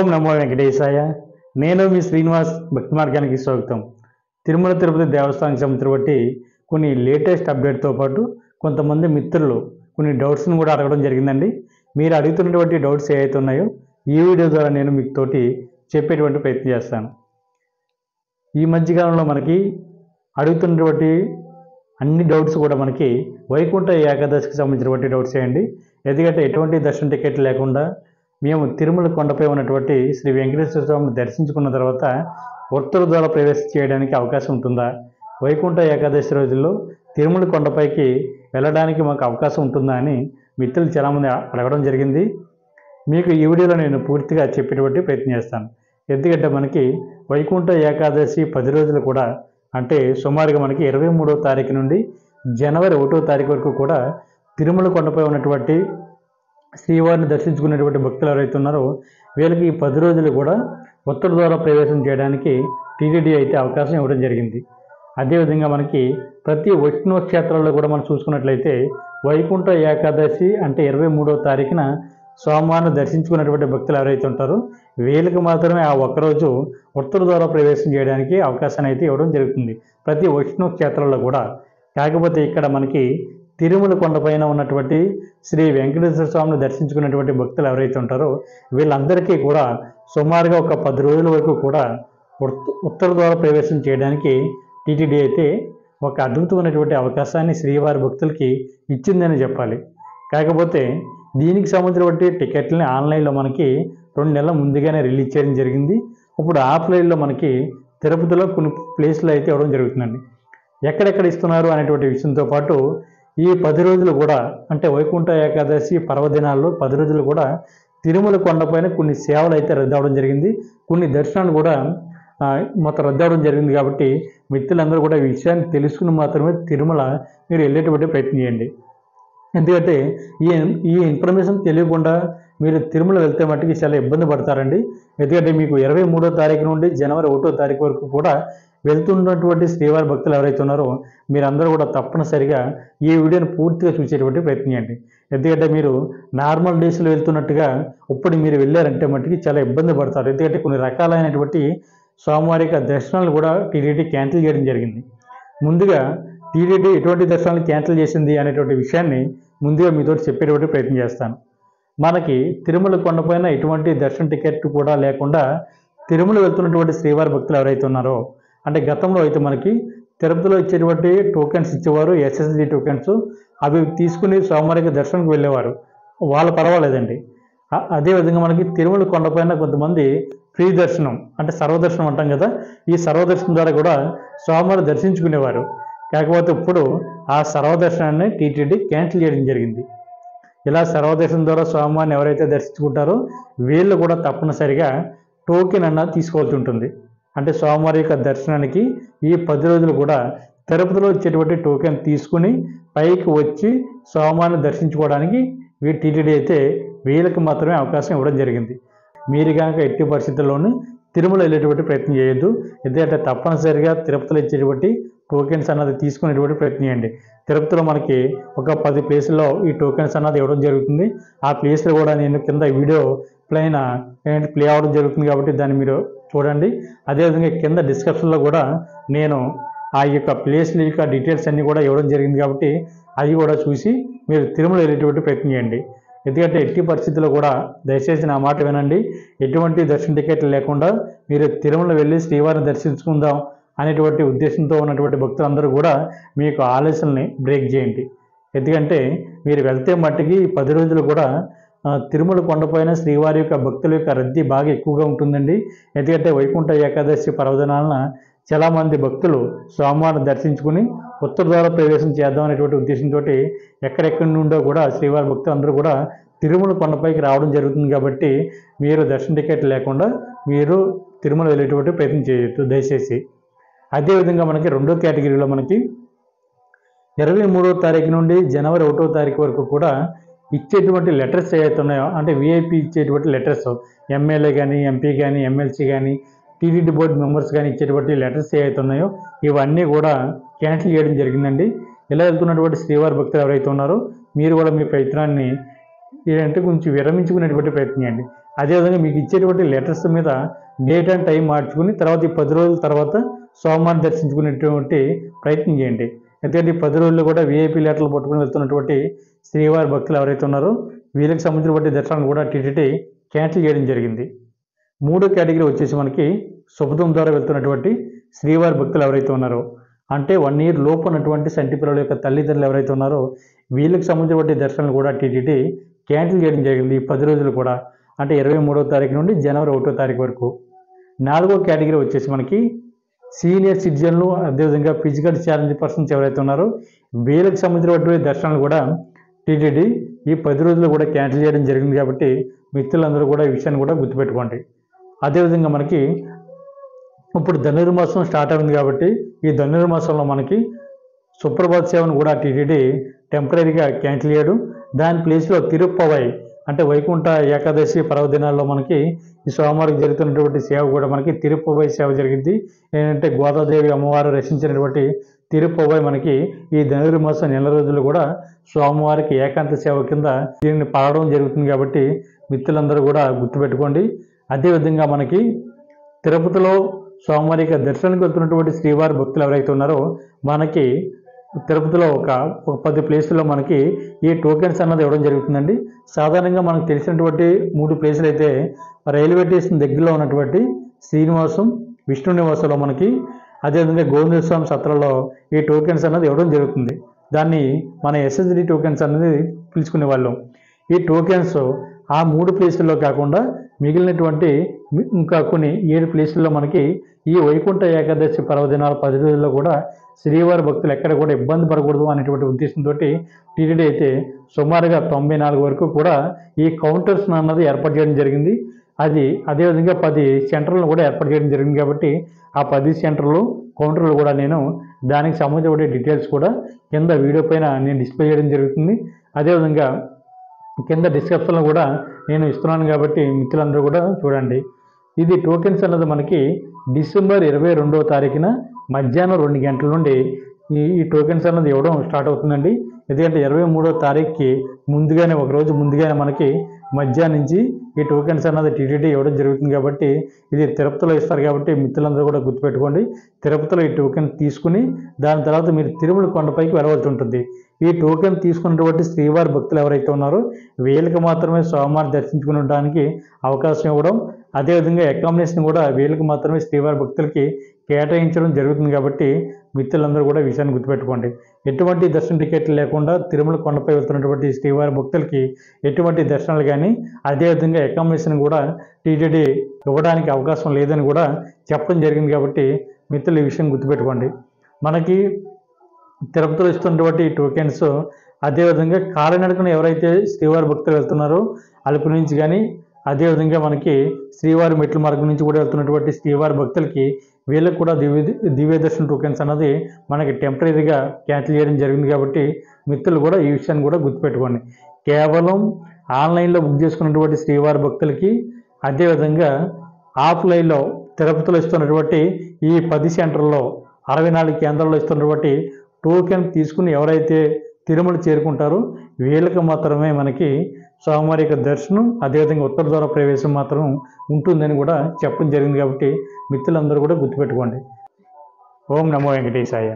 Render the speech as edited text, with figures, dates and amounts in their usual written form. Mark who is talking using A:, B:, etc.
A: ఓం నమో వెంకటేశాయ. నేను మీ శ్రీనివాస్. భక్తి మార్గానికి స్వాగతం. తిరుమల తిరుపతి దేవస్థానం సంబంధించి బట్టి కొన్ని లేటెస్ట్ అప్డేట్తో పాటు కొంతమంది మిత్రులు కొన్ని డౌట్స్ని కూడా అడగడం జరిగిందండి. మీరు అడుగుతున్నటువంటి డౌట్స్ ఏవైతే ఉన్నాయో ఈ వీడియో ద్వారా నేను మీకు తోటి చెప్పేటువంటి ప్రయత్నం చేస్తాను. ఈ మధ్యకాలంలో మనకి అడుగుతున్నటువంటి అన్ని డౌట్స్ కూడా మనకి వైకుంఠ ఏకాదశికి సంబంధించినటువంటి డౌట్స్ అండి. ఎందుకంటే ఎటువంటి దర్శన టికెట్ లేకుండా మేము తిరుమల కొండపై ఉన్నటువంటి శ్రీ వెంకటేశ్వర స్వామిని దర్శించుకున్న తర్వాత ఉత్తర ద్వారా ప్రవేశం చేయడానికి అవకాశం ఉంటుందా? వైకుంఠ ఏకాదశి రోజుల్లో తిరుమల కొండపైకి వెళ్ళడానికి మాకు అవకాశం ఉంటుందా అని మిత్రులు చాలామంది అడగడం జరిగింది. మీకు ఈ వీడియోలో నేను పూర్తిగా చెప్పేటువంటి ప్రయత్నం చేస్తాను. ఎందుకంటే మనకి వైకుంఠ ఏకాదశి 10 రోజులు కూడా, అంటే సుమారుగా మనకి 23వ తారీఖు నుండి జనవరి 1వ తారీఖు వరకు కూడా తిరుమల కొండపై ఉన్నటువంటి శ్రీవారిని దర్శించుకునేటువంటి భక్తులు ఎవరైతే ఉన్నారో వీళ్ళకి ఈ 10 రోజులు కూడా ఉత్తర ద్వారా ప్రవేశం చేయడానికి టీటీడీ అయితే అవకాశం ఇవ్వడం జరిగింది. అదేవిధంగా మనకి ప్రతి వైష్ణవ క్షేత్రాల్లో కూడా మనం చూసుకున్నట్లయితే వైకుంఠ ఏకాదశి అంటే 23వ తారీఖున స్వామివారిని దర్శించుకున్నటువంటి భక్తులు ఎవరైతే ఉంటారో వీళ్ళకి మాత్రమే ఆ ఒక్కరోజు ఉత్తర ద్వారా ప్రవేశం చేయడానికి అవకాశాన్ని అయితే ఇవ్వడం జరుగుతుంది ప్రతి వైష్ణవ క్షేత్రాల్లో కూడా. కాకపోతే ఇక్కడ మనకి తిరుమల కొండపైన ఉన్నటువంటి శ్రీ వెంకటేశ్వర స్వామిని దర్శించుకున్నటువంటి భక్తులు ఎవరైతే ఉంటారో వీళ్ళందరికీ కూడా సుమారుగా ఒక 10 రోజుల వరకు కూడా ఉత్తర ద్వారా ప్రవేశం చేయడానికి టీటీడీ అయితే ఒక అద్భుతమైనటువంటి అవకాశాన్ని శ్రీవారి భక్తులకి ఇచ్చిందని చెప్పాలి. కాకపోతే దీనికి సంబంధించినటువంటి టికెట్లని ఆన్లైన్లో మనకి 2 నెలల ముందుగానే రిలీజ్ చేయడం జరిగింది. ఇప్పుడు ఆఫ్లైన్లో మనకి తిరుపతిలో కొన్ని ప్లేస్లు అయితే ఇవ్వడం జరుగుతుందండి. ఎక్కడెక్కడ ఇస్తున్నారు అనేటువంటి విషయంతో పాటు ఈ 10 రోజులు కూడా, అంటే వైకుంఠ ఏకాదశి పర్వదినాల్లో 10 రోజులు కూడా తిరుమల కొండపైన కొన్ని సేవలు అయితే రద్దు అవ్వడం జరిగింది. కొన్ని దర్శనాలు కూడా మొత్తం రద్దు అవ్వడం జరిగింది. కాబట్టి మిత్రులందరూ కూడా ఈ విషయాన్ని తెలుసుకుని మాత్రమే తిరుమల మీరు వెళ్ళేటువంటి ప్రయత్నం చేయండి. ఎందుకంటే ఈ ఇన్ఫర్మేషన్ తెలియకుండా మీరు తిరుమల వెళ్తే మట్టుకి చాలా ఇబ్బంది పడతారండి. ఎందుకంటే మీకు 23వ తారీఖు నుండి జనవరి 1వ తారీఖు వరకు కూడా వెళ్తున్నటువంటి శ్రీవారి భక్తులు ఎవరైతే ఉన్నారో మీరందరూ కూడా తప్పనిసరిగా ఈ వీడియోని పూర్తిగా చూసేటువంటి ప్రయత్నం చేయండి. ఎందుకంటే మీరు నార్మల్ డేస్లో వెళ్తున్నట్టుగా ఇప్పుడు మీరు వెళ్ళారంటే మట్టుకి చాలా ఇబ్బంది పడతారు. ఎందుకంటే కొన్ని రకాలైనటువంటి స్వామివారి యొక్క దర్శనాలు కూడా టీటీడీ క్యాన్సిల్ చేయడం జరిగింది. ముందుగా టీటీడీ ఎటువంటి దర్శనాలు క్యాన్సిల్ చేసింది అనేటువంటి విషయాన్ని ముందుగా మీతో చెప్పేటువంటి ప్రయత్నం చేస్తాను. మనకి తిరుమల కొండపైన ఎటువంటి దర్శన టికెట్ కూడా లేకుండా తిరుమల వెళ్తున్నటువంటి శ్రీవారి భక్తులు ఎవరైతే ఉన్నారో, అంటే గతంలో అయితే మనకి తిరుపతిలో ఇచ్చేటువంటి టోకెన్స్ ఇచ్చేవారు, ఎస్ఎస్డి టోకెన్స్, అవి తీసుకుని స్వామివారికి దర్శనానికి వెళ్ళేవారు, వాళ్ళు పర్వాలేదండి. అదేవిధంగా మనకి తిరుమల కొండపైన కొంతమంది ఫ్రీ దర్శనం అంటే సర్వదర్శనం అంటాం కదా, ఈ సర్వదర్శనం ద్వారా కూడా స్వామివారి దర్శించుకునేవారు. కాకపోతే ఇప్పుడు ఆ సర్వదర్శనాన్ని టీటీడీ క్యాన్సిల్ చేయడం జరిగింది. ఇలా సర్వదర్శనం ద్వారా స్వామివారిని ఎవరైతే దర్శించుకుంటారో వీళ్ళు కూడా తప్పనిసరిగా టోకెన్ అన్నది తీసుకోవాల్సి ఉంటుంది. అంటే స్వామివారి యొక్క దర్శనానికి ఈ 10 రోజులు కూడా తిరుపతిలో ఇచ్చేటువంటి టోకెన్ తీసుకుని పైకి వచ్చి స్వామివారిని దర్శించుకోవడానికి టీటీడీ అయితే వీళ్ళకి మాత్రమే అవకాశం ఇవ్వడం జరిగింది. మీరు కనుక ఎట్టి పరిస్థితుల్లోనూ తిరుమల వెళ్ళేటువంటి ప్రయత్నం చేయొద్దు. ఎందుకంటే తప్పనిసరిగా తిరుపతిలో ఇచ్చేటువంటి టోకెన్స్ అన్నది తీసుకునేటువంటి ప్రయత్నం చేయండి. తిరుపతిలో మనకి ఒక 10 ప్లేసుల్లో ఈ టోకెన్స్ అన్నది ఇవ్వడం జరుగుతుంది. ఆ ప్లేస్లో కూడా నేను కింద వీడియో ప్లే అవ్వడం జరుగుతుంది కాబట్టి దాన్ని మీరు చూడండి. అదేవిధంగా కింద డిస్క్రిప్షన్లో కూడా నేను ఆ యొక్క ప్లేస్ల యొక్క డీటెయిల్స్ అన్నీ కూడా ఇవ్వడం జరిగింది కాబట్టి అవి కూడా చూసి మీరు తిరుమల వెళ్ళేటువంటి ప్రయత్నం చేయండి. ఎందుకంటే ఎట్టి పరిస్థితుల్లో కూడా దయచేసి నా మాట వినండి. ఎటువంటి దర్శన టికెట్లు లేకుండా మీరు తిరుమల వెళ్ళి శ్రీవారిని దర్శించుకుందాం అనేటువంటి ఉద్దేశంతో ఉన్నటువంటి భక్తులందరూ కూడా మీకు ఆలోచనని బ్రేక్ చేయండి. ఎందుకంటే మీరు వెళ్తే మట్టికి 10 రోజులు కూడా తిరుమల కొండపైన శ్రీవారి యొక్క భక్తుల యొక్క రద్దీ బాగా ఎక్కువగా ఉంటుందండి. ఎందుకంటే వైకుంఠ ఏకాదశి పర్వదినాలన చాలామంది భక్తులు స్వామివారిని దర్శించుకుని ఉత్తర ద్వారా ప్రవేశం చేద్దాం అనేటువంటి ఉద్దేశంతో ఎక్కడెక్కడి నుండో కూడా శ్రీవారి భక్తులు అందరూ కూడా తిరుమల కొండపైకి రావడం జరుగుతుంది. కాబట్టి మీరు దర్శన టికెట్ లేకుండా మీరు తిరుమల వెళ్ళేటువంటి ప్రయత్నం చేయొద్దు దయచేసి. అదేవిధంగా మనకి 2వ కేటగిరీలో మనకి 23వ తారీఖు నుండి జనవరి 1వ తారీఖు వరకు కూడా ఇచ్చేటువంటి లెటర్స్ ఏవైతే ఉన్నాయో, అంటే విఐపి ఇచ్చేటువంటి లెటర్స్, ఎమ్మెల్యే కానీ, ఎంపీ కానీ, ఎమ్మెల్సీ కానీ, టీటీడీ బోర్డు మెంబర్స్ కానీ ఇచ్చేటువంటి లెటర్స్ ఏవైతే ఉన్నాయో ఇవన్నీ కూడా క్యాన్సిల్ చేయడం జరిగిందండి. ఇలా వెళ్తున్నటువంటి శ్రీవారి భక్తులు ఎవరైతే ఉన్నారో మీరు కూడా మీ ప్రయత్నాన్ని ఏంటంటే కొంచెం విరమించుకునేటువంటి ప్రయత్నం చేయండి. అదేవిధంగా మీకు ఇచ్చేటువంటి లెటర్స్ మీద డేట్ అండ్ టైం మార్చుకుని తర్వాత ఈ 10 రోజుల తర్వాత స్వామివారిని దర్శించుకునేటువంటి ప్రయత్నం చేయండి. ఎందుకంటే ఈ 10 రోజుల్లో కూడా వీఐపీ లెటర్లు పట్టుకుని వెళ్తున్నటువంటి శ్రీవారి భక్తులు ఎవరైతే ఉన్నారో వీళ్ళకి సంబంధించినటువంటి దర్శనాన్ని కూడా టీటీడీ క్యాన్సిల్ చేయడం జరిగింది. మూడో కేటగిరీ వచ్చేసి మనకి శుభదం ద్వారా వెళ్తున్నటువంటి శ్రీవారి భక్తులు ఎవరైతే ఉన్నారో, అంటే 1 ఇయర్ లోపు ఉన్నటువంటి సంటి పిల్లల యొక్క తల్లిదండ్రులు ఎవరైతే ఉన్నారో వీళ్ళకి సంబంధించినటువంటి దర్శనాలు కూడా టీటీడీ క్యాన్సిల్ చేయడం జరిగింది. ఈ 10 రోజులు కూడా, అంటే 23వ తారీఖు నుండి జనవరి 1వ తారీఖు వరకు. నాలుగో కేటగిరీ వచ్చేసి మనకి సీనియర్ సిటిజన్లు, అదేవిధంగా ఫిజికల్ ఛాలెంజ్ పర్సన్స్ ఎవరైతే ఉన్నారో వీళ్ళకి సంబంధించినటువంటి దర్శనాలు కూడా టీటీడీ ఈ 10 రోజులు కూడా క్యాన్సిల్ చేయడం జరిగింది. కాబట్టి మిత్రులందరూ కూడా ఈ విషయాన్ని కూడా గుర్తుపెట్టుకోండి. అదేవిధంగా మనకి ఇప్పుడు ధనుర్మాసం స్టార్ట్ అయింది కాబట్టి ఈ ధనుర్మాసంలో మనకి సుప్రభాత సేవను కూడా టీటీడీ టెంపరీగా క్యాన్సిల్ చేయడం, దాని ప్లేస్లో తిరుప్పవై అంటే వైకుంఠ ఏకాదశి పర్వదినాల్లో మనకి ఈ సోమవారం జరుగుతున్నటువంటి సేవ కూడా మనకి తిరుప్పవై సేవ జరిగింది. ఏంటంటే గోదాదేవి అమ్మవారు రచించినటువంటి తిరుప్పవై మనకి ఈ ధనుర్మాసం నెల రోజులు కూడా స్వామివారికి ఏకాంత సేవ కింద దీనిని పాడడం జరుగుతుంది. కాబట్టి మిత్రులందరూ కూడా గుర్తుపెట్టుకోండి. అదేవిధంగా మనకి తిరుపతిలో స్వామివారి యొక్క దర్శనానికి వెళ్తున్నటువంటి శ్రీవారి భక్తులు ఎవరైతే ఉన్నారో మనకి తిరుపతిలో ఒక 10 ప్లేసుల్లో మనకి ఈ టోకెన్స్ అన్నది ఇవ్వడం జరుగుతుందండి. సాధారణంగా మనకు తెలిసినటువంటి 3 ప్లేసులు అయితే రైల్వే స్టేషన్ దగ్గరలో ఉన్నటువంటి శ్రీనివాసం, విష్ణు నివాసంలో మనకి, అదేవిధంగా గోవింద స్వామి సత్రంలో ఈ టోకెన్స్ అన్నది ఇవ్వడం జరుగుతుంది. దాన్ని మన ఎస్ఎస్డి టోకెన్స్ అనేది పిలుచుకునే వాళ్ళం. ఈ టోకెన్స్ ఆ 3 ప్లేసుల్లో కాకుండా మిగిలినటువంటి ఇంకా కొన్ని 7 ప్లేసుల్లో మనకి ఈ వైకుంఠ ఏకాదశి పర్వదినాల 10 రోజుల్లో కూడా శ్రీవారి భక్తులు ఎక్కడ కూడా ఇబ్బంది పడకూడదు అనేటువంటి ఉద్దేశంతో టీటీడీ అయితే సుమారుగా 94 వరకు కూడా ఈ కౌంటర్స్ అన్నది ఏర్పాటు చేయడం జరిగింది. అదేవిధంగా 10 సెంటర్లను కూడా ఏర్పాటు చేయడం జరిగింది. కాబట్టి ఆ 10 సెంటర్లు కౌంటర్లు కూడా నేను దానికి సంబంధించిన డీటెయిల్స్ కూడా కింద వీడియో పైన నేను డిస్ప్లే చేయడం జరుగుతుంది. అదేవిధంగా కింద డిస్క్రిప్షన్లో కూడా నేను ఇస్తున్నాను కాబట్టి మిత్రులందరూ కూడా చూడండి. ఇది టోకెన్స్ అన్నది మనకి డిసెంబర్ 22వ తారీఖున మధ్యాహ్నం 2 గంటల నుండి ఈ టోకెన్స్ అన్నది ఇవ్వడం స్టార్ట్ అవుతుందండి. ఎందుకంటే 23వ తారీఖుకి ముందుగానే, ఒక రోజు ముందుగానే మనకి మధ్యాహ్నం నుంచి ఈ టోకెన్స్ అన్నది టీటీడీ ఇవ్వడం జరుగుతుంది. కాబట్టి ఇది తిరుపతిలో ఇస్తారు కాబట్టి మిత్రులందరూ కూడా గుర్తుపెట్టుకోండి. తిరుపతిలో ఈ టోకెన్ తీసుకుని దాని తర్వాత మీరు తిరుమల కొండపైకి వెళ్ళవలసి ఉంటుంది. ఈ టోకెన్ తీసుకున్నటువంటి శ్రీవారి భక్తులు ఎవరైతే ఉన్నారో వీళ్ళకి మాత్రమే స్వామివారిని దర్శించుకునడానికి అవకాశం ఇవ్వడం, అదేవిధంగా అకామిడేషన్ కూడా వీళ్ళకి మాత్రమే శ్రీవారి భక్తులకి కేటాయించడం జరుగుతుంది. కాబట్టి మిత్రులందరూ కూడా విషయాన్ని గుర్తుపెట్టుకోండి. ఎటువంటి దర్శన టికెట్లు లేకుండా తిరుమల కొండపై వెళ్తున్నటువంటి శ్రీవారి భక్తులకి ఎటువంటి దర్శనాలు కానీ, అదేవిధంగా అకామిడేషన్ కూడా టీటీడీ ఇవ్వడానికి అవకాశం లేదని కూడా చెప్పడం జరిగింది. కాబట్టి మిత్రులు ఈ విషయం గుర్తుపెట్టుకోండి. మనకి తిరుపతిలో ఇస్తున్నటువంటి టోకెన్స్, అదేవిధంగా కాలినడకన ఎవరైతే శ్రీవారి భక్తులు వెళ్తున్నారో అలుపు నుంచి కానీ, అదేవిధంగా మనకి శ్రీవారి మెట్ల మార్గం నుంచి కూడా వెళ్తున్నటువంటి శ్రీవారి భక్తులకి వీళ్ళకి కూడా దివ్య దర్శన టోకెన్స్ అన్నది మనకి టెంపరీగా క్యాన్సిల్ చేయడం జరిగింది. కాబట్టి మిత్రులు కూడా ఈ విషయాన్ని కూడా గుర్తుపెట్టుకోండి. కేవలం ఆన్లైన్లో బుక్ చేసుకున్నటువంటి శ్రీవారి భక్తులకి, అదేవిధంగా ఆఫ్లైన్లో తిరుపతిలో ఇస్తున్నటువంటి ఈ 10 సెంటర్లో 64 కేంద్రాల్లో ఇస్తున్నటువంటి టోకెన్ తీసుకుని ఎవరైతే తిరుమల చేరుకుంటారో వీళ్ళకి మాత్రమే మనకి స్వామివారి యొక్క దర్శనం, అదేవిధంగా ఉత్తర ద్వార ప్రవేశం మాత్రం ఉంటుందని కూడా చెప్పడం జరిగింది. కాబట్టి మిత్రులందరూ కూడా గుర్తుపెట్టుకోండి. ఓం నమో వెంకటేశాయ.